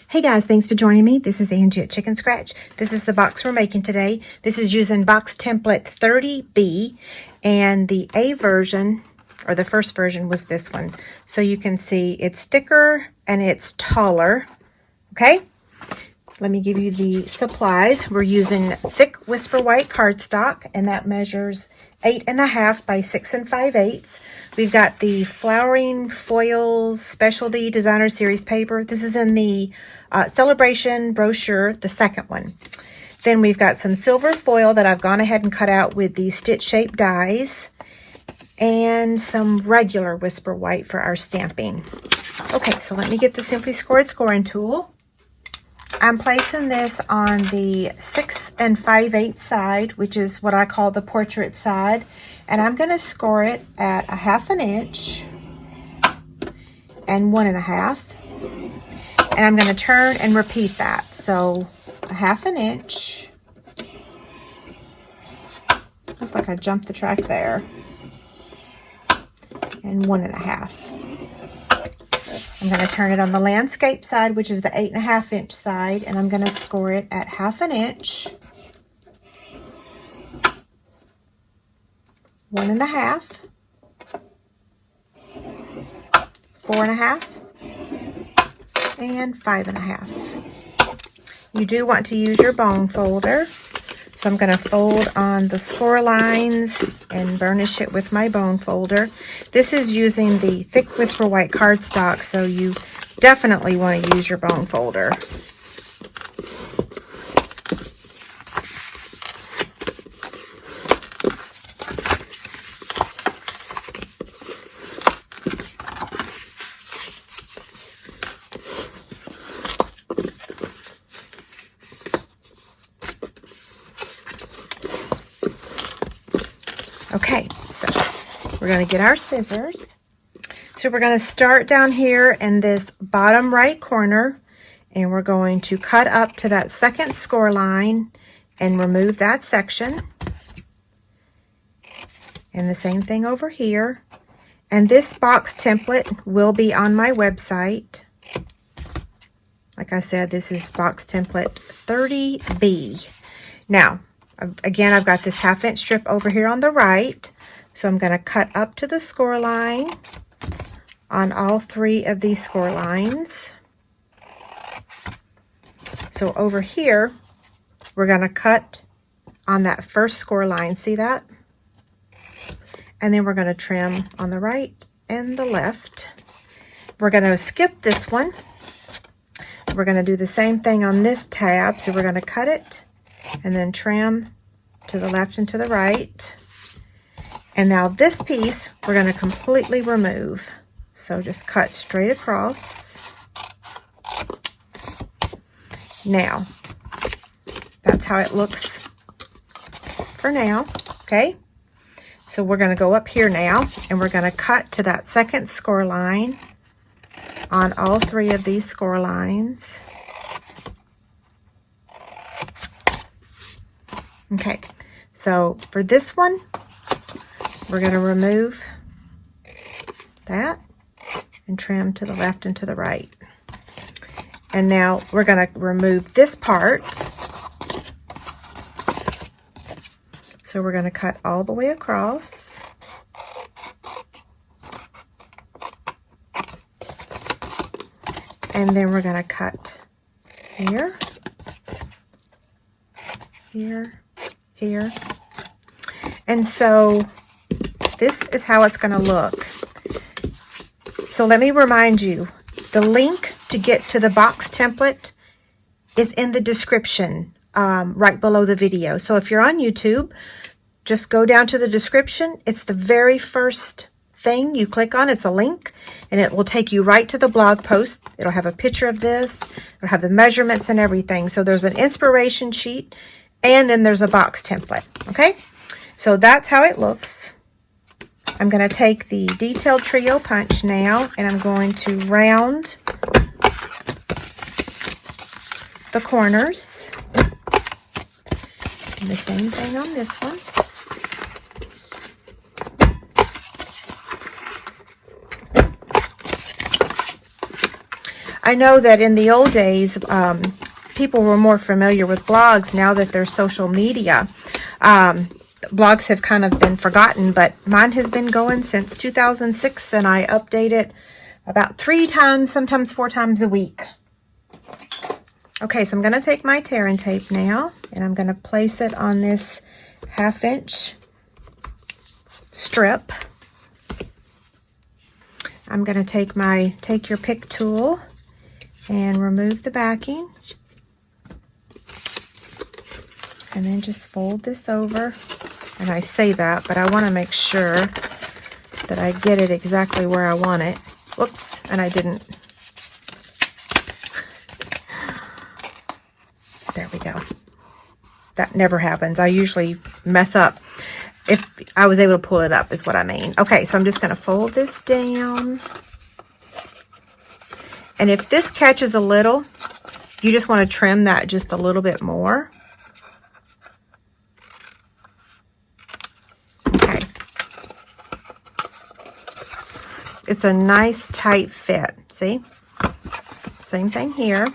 Hey guys, thanks for joining me. This is Angie at Chicken Scratch. This is the box we're making today. This is using box template 30B, and the A version, or the first version, was this one. So you can see it's thicker and it's taller. Okay, let me give you the supplies. We're using thick Whisper White cardstock, and that measures 8.5 by 6 5/8. We've got the Flowering Foils Specialty Designer Series paper. This is in the Celebration brochure, the second one. Then we've got some silver foil that I've gone ahead and cut out with the stitch shape dies, and some regular Whisper White for our stamping. Okay, so let me get the Simply Scored scoring tool. I'm placing this on the 6 5/8 side, which is what I call the portrait side, and I'm going to score it at 1/2 inch and 1.5, and I'm going to turn and repeat that. So 1/2 inch. Looks like I jumped the track there, and 1.5. I'm going to turn it on the landscape side, which is the 8.5 inch side, and I'm going to score it at 1/2 inch, 1.5, 4.5, and 5.5. You do want to use your bone folder. So I'm going to fold on the score lines and burnish it with my bone folder. This is using the thick Whisper White cardstock, so you definitely want to use your bone folder. Okay, so we're going to get our scissors. So we're going to start down here in this bottom right corner, and we're going to cut up to that second score line and remove that section. And the same thing over here. And this box template will be on my website. Like I said, this is box template 30B. Now, again, I've got this 1/2 inch strip over here on the right, so I'm going to cut up to the score line on all 3 of these score lines. So over here, we're going to cut on that first score line, see that? And then we're going to trim on the right and the left. We're going to skip this one. We're going to do the same thing on this tab, so we're going to cut it and then trim to the left and to the right. And now this piece we're going to completely remove. So just cut straight across. Now, that's how it looks for now, okay? So we're going to go up here now, and we're going to cut to that second score line on all 3 of these score lines. Okay, so for this one, we're going to remove that and trim to the left and to the right. And now we're going to remove this part. So we're going to cut all the way across. And then we're going to cut here, here, here. And so this is how it's going to look. So let me remind you, the link to get to the box template is in the description right below the video. So if you're on YouTube, just go down to the description. It's the very first thing you click on. It's a link, and it will take you right to the blog post. It'll have a picture of this. It'll have the measurements and everything. So there's an inspiration sheet, and then there's a box template. Okay, so that's how it looks. I'm going to take the Detailed Trio punch now, and I'm going to round the corners. And the same thing on this one. I know that in the old days, people were more familiar with blogs. Now that there's social media, blogs have kind of been forgotten, but mine has been going since 2006, and I update it about 3 times, sometimes 4 times a week. Okay, so I'm going to take my tear and tape now, and I'm going to place it on this 1/2 inch strip. I'm going to take your pick tool and remove the backing, and then just fold this over. And I say that, but I want to make sure that I get it exactly where I want it. Whoops, and I didn't. There we go. That never happens. I usually mess up. If I was able to pull it up is what I mean. Okay, so I'm just going to fold this down. And if this catches a little, you just want to trim that just a little bit more. Okay. It's a nice tight fit. See? Same thing here.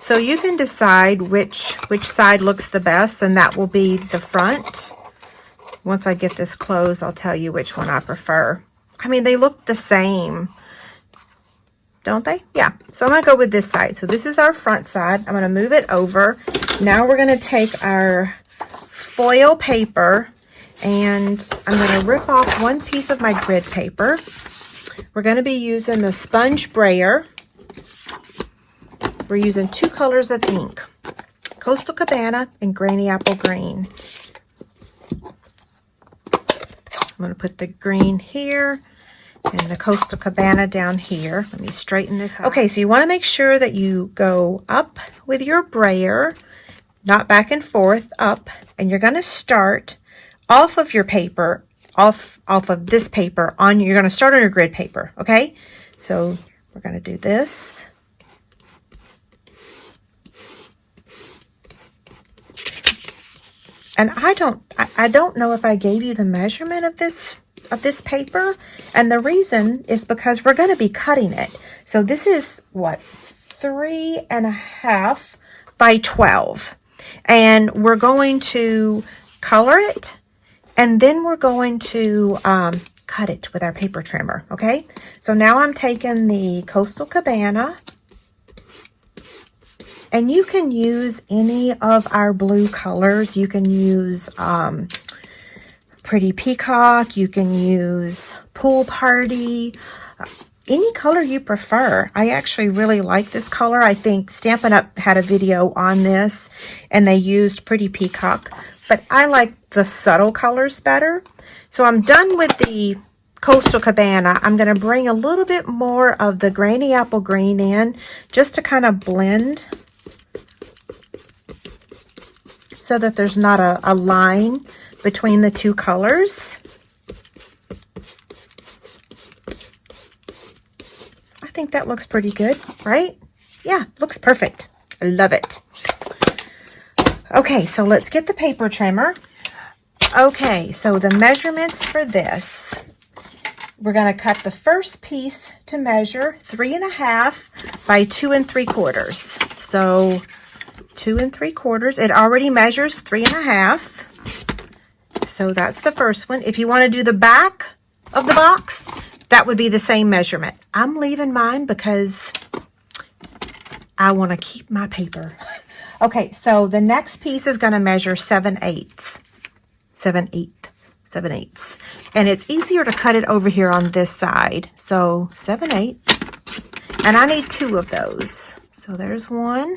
So you can decide which side looks the best, and that will be the front. Once I get this closed, I'll tell you which one I prefer. I mean, they look the same, don't they? Yeah. So I'm going to go with this side. So this is our front side. I'm going to move it over. Now we're going to take our foil paper, and I'm going to rip off one piece of my grid paper. We're going to be using the sponge brayer. We're using 2 colors of ink, Coastal Cabana and Granny Apple Green. I'm going to put the green here and the Coastal Cabana down here. Let me straighten this out. Okay, so you want to make sure that you go up with your brayer, not back and forth, up, and you're going to start off of your paper, off of this paper, you're going to start on your grid paper, okay? So we're going to do this. And I don't know if I gave you the measurement of this paper, and the reason is because we're going to be cutting it. So this is what, 3.5 by 12, and we're going to color it, and then we're going to cut it with our paper trimmer. Okay, so now I'm taking the Coastal Cabana. And you can use any of our blue colors. You can use Pretty Peacock. You can use Pool Party. Any color you prefer. I actually really like this color. I think Stampin' Up! Had a video on this, and they used Pretty Peacock. But I like the subtle colors better. So I'm done with the Coastal Cabana. I'm going to bring a little bit more of the Granny Apple Green in, just to kind of blend, so that there's not a line between the 2 colors. I think that looks pretty good, right? Yeah, looks perfect. I love it. Okay, so let's get the paper trimmer. Okay, so the measurements for this, we're going to cut the first piece to measure 3.5 by 2 3/4. So 2 3/4. It already measures 3.5. So that's the first one. If you want to do the back of the box, that would be the same measurement. I'm leaving mine because I want to keep my paper. Okay, so the next piece is going to measure 7/8. 7/8. And it's easier to cut it over here on this side. So 7/8. And I need 2 of those. So there's one.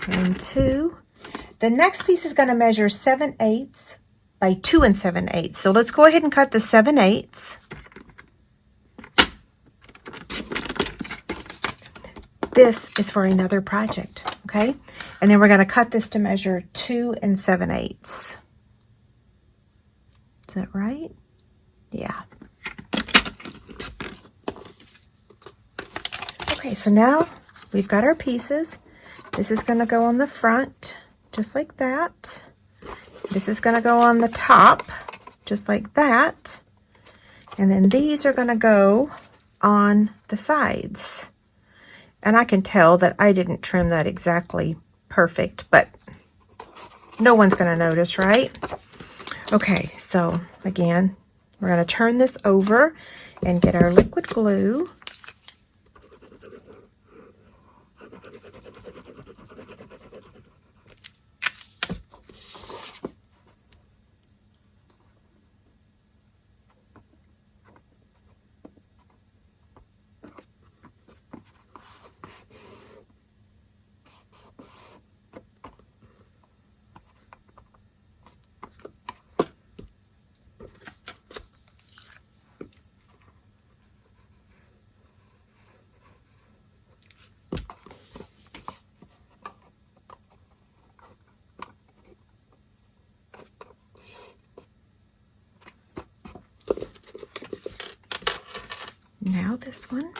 And 2. The next piece is going to measure 7/8 by 2 7/8. So let's go ahead and cut the 7/8. This is for another project, okay? And then we're going to cut this to measure 2 7/8. Is that right? Yeah. Okay, so now we've got our pieces. This is going to go on the front, just like that. This is going to go on the top, just like that. And then these are going to go on the sides. And I can tell that I didn't trim that exactly perfect, but no one's going to notice, right? Okay, so again, we're going to turn this over and get our liquid glue. Now this one.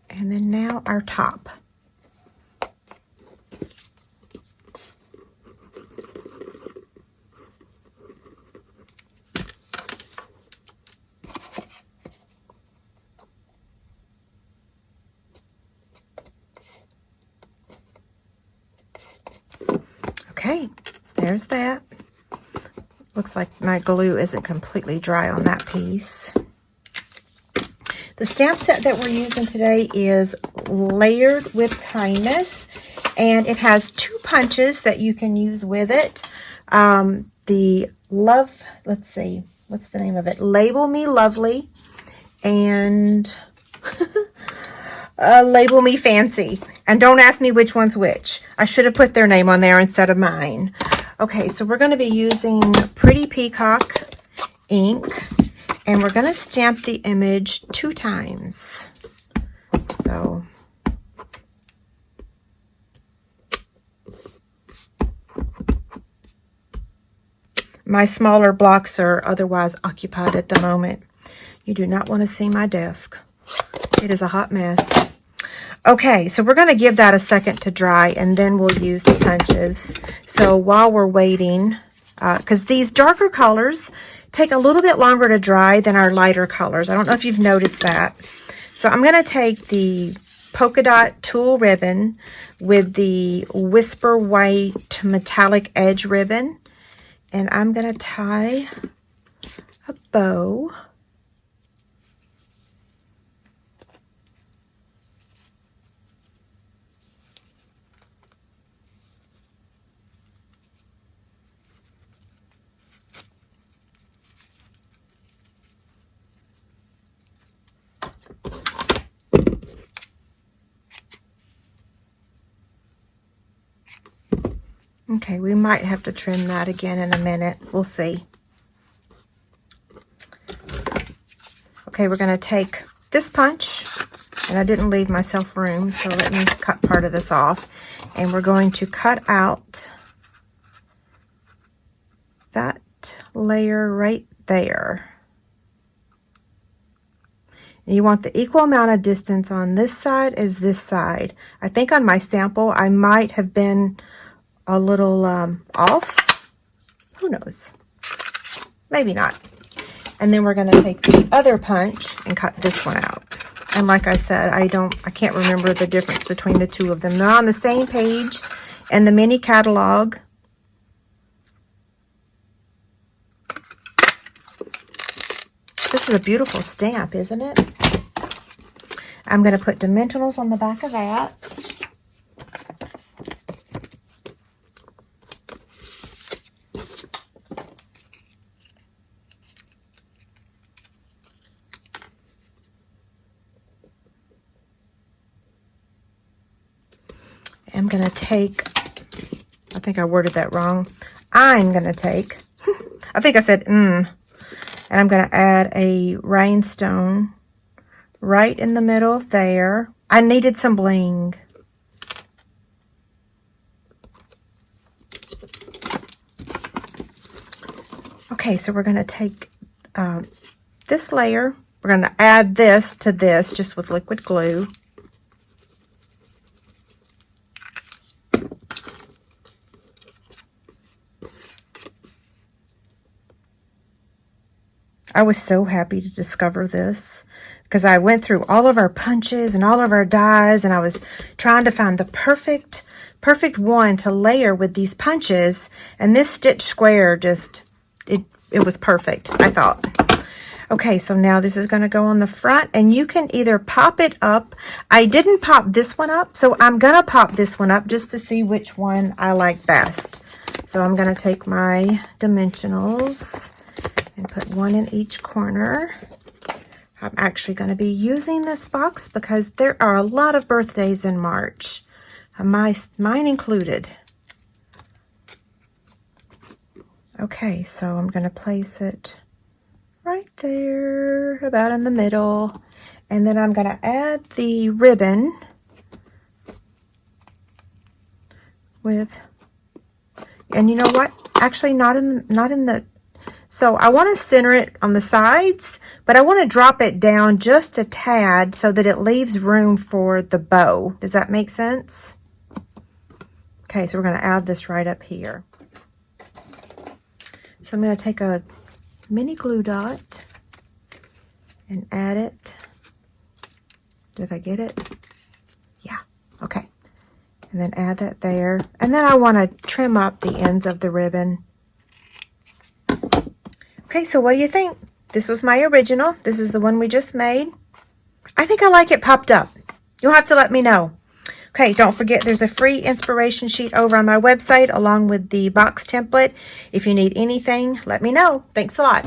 And then now our top. Okay, there's that. Looks like my glue isn't completely dry on that piece. The stamp set that we're using today is Layered with Kindness, and it has 2 punches that you can use with it. The Love, let's see, what's the name of it? Label Me Lovely, and Label Me Fancy. And don't ask me which one's which. I should have put their name on there instead of mine. Okay, so we're going to be using Pretty Peacock ink, and we're going to stamp the image 2 times. So my smaller blocks are otherwise occupied at the moment. You do not want to see my desk. It is a hot mess. Okay, so we're going to give that a second to dry, and then we'll use the punches. So while we're waiting, because these darker colors take a little bit longer to dry than our lighter colors. I don't know if you've noticed that. So I'm going to take the polka dot tulle ribbon with the Whisper White metallic edge ribbon, and I'm going to tie a bow. Okay, we might have to trim that again in a minute. We'll see. Okay, we're going to take this punch, and I didn't leave myself room, so let me cut part of this off. And we're going to cut out that layer right there. And you want the equal amount of distance on this side as this side. I think on my sample, I might have been a little off. Who knows? Maybe not. And then we're going to take the other punch and cut this one out. And like I said, I can't remember the difference between the 2 of them. They're on the same page in the mini catalog. This is a beautiful stamp, isn't it? I'm going to put dimensionals on the back of that. I'm going to take, I think I worded that wrong. I'm going to take, I think I said and I'm going to add a rhinestone right in the middle of there. I needed some bling. Okay, so we're going to take this layer. We're going to add this to this just with liquid glue. I was so happy to discover this because I went through all of our punches and all of our dies, and I was trying to find the perfect one to layer with these punches, and this stitch square just, it was perfect, I thought. Okay, so now this is going to go on the front, and you can either pop it up. I didn't pop this one up, so I'm going to pop this one up just to see which one I like best. So I'm going to take my dimensionals and put one in each corner. I'm actually going to be using this box because there are a lot of birthdays in March, mine included. Okay, so I'm going to place it right there, about in the middle, and then I'm going to add the ribbon with, and you know what? Actually, not in the. So I want to center it on the sides, but I want to drop it down just a tad so that it leaves room for the bow. Does that make sense? Okay, so we're going to add this right up here. So I'm going to take a mini glue dot and add it. Did I get it? Yeah, okay. And then add that there. And then I want to trim up the ends of the ribbon. Okay, so what do you think? This was my original. This is the one we just made. I think I like it popped up. You'll have to let me know. Okay, don't forget there's a free inspiration sheet over on my website along with the box template. If you need anything, let me know. Thanks a lot.